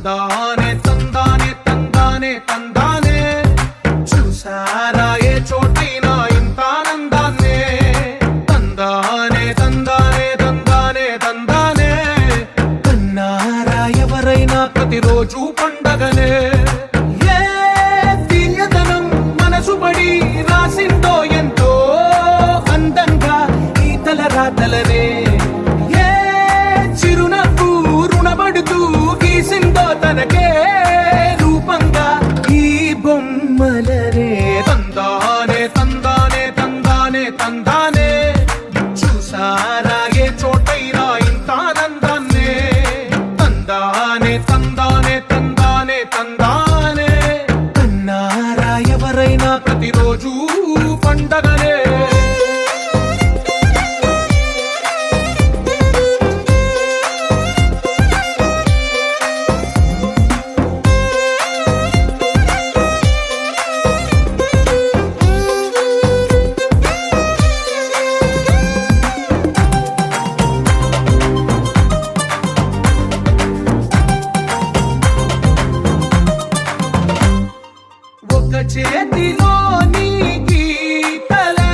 తందానే తందానే తందానే తందానే చూసారా ఏ చోటైనా ఇంత ఆనందాన్నే తందానే తందానే తందానే తందానే కన్నారా ఎవరైనా ప్రతిరోజు పండగనే ఏ తీయదనం మనసు పడి రాసిందో ఎంతో అందంగా ఈ తల రాతలనే తనకే రూపంగా ఈ బొమ్మలనే తందానే తందానే తందానే తందానే చూసారా ఏ చోటైనా ఇంత ఆనందాన్నే తందానే తందానే తందానే తందానే కన్నారా ఎవరైనా ప్రతిరోజు పండగనే చేతిలో నీ గీతలే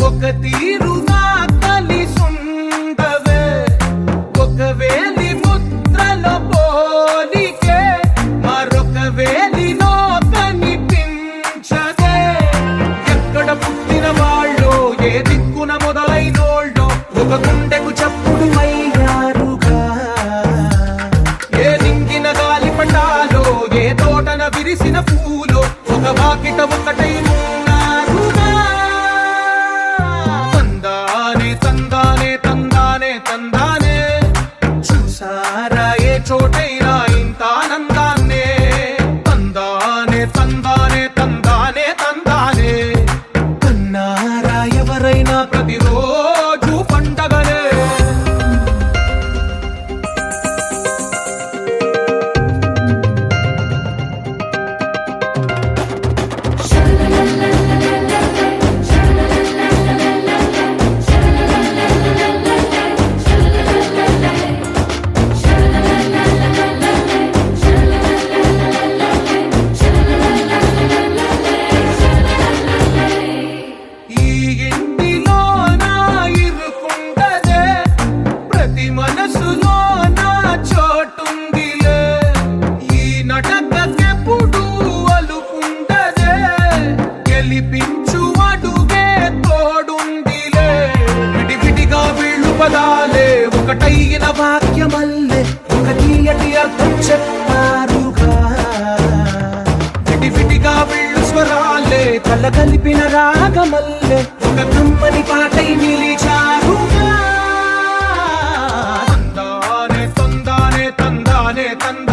ఒక తీరుగా కలిసుండవే ఒక వేలి ముద్రలో పోలికే మరొక వేలిలో కనిపించదే ఎక్కడ పుట్టిన వాళ్ళో ఏ దిక్కున మొదలైనోళ్ళో ఒక గుండెకు చప్పుడు అయ్యారుగా ఏ నింగిన గాలి పటాలో ఏ తోటన విరిసిన పూలో ఒక వాకిట ఒకటై ఉన్నారుగా తందానే తందానే తందానే తందానే చూసారా ఏ చోటైనా ఇంత ఆనందాన్నే తందానే తందానే తందానే తందానే కన్నారా ఎవరైనా ప్రతిరోజు పండగనే మనసులో నా చోటుందిలే ఈ నటకెప్పుడు అలుకుంటదే గెలిపించు అడుగే తోడుందిలే విడివిడిగా వీళ్ళు పదాలే ఒకటైన వాక్యమల్లే ఒక తీయటి అర్థం చెప్పారుగా విడివిడిగా వీళ్ళు స్వరాలే కల కలిపిన రాగమల్లే ఒక కమ్మని పాటై నిలిచారుగా తందానే తందానే తందానే తందానే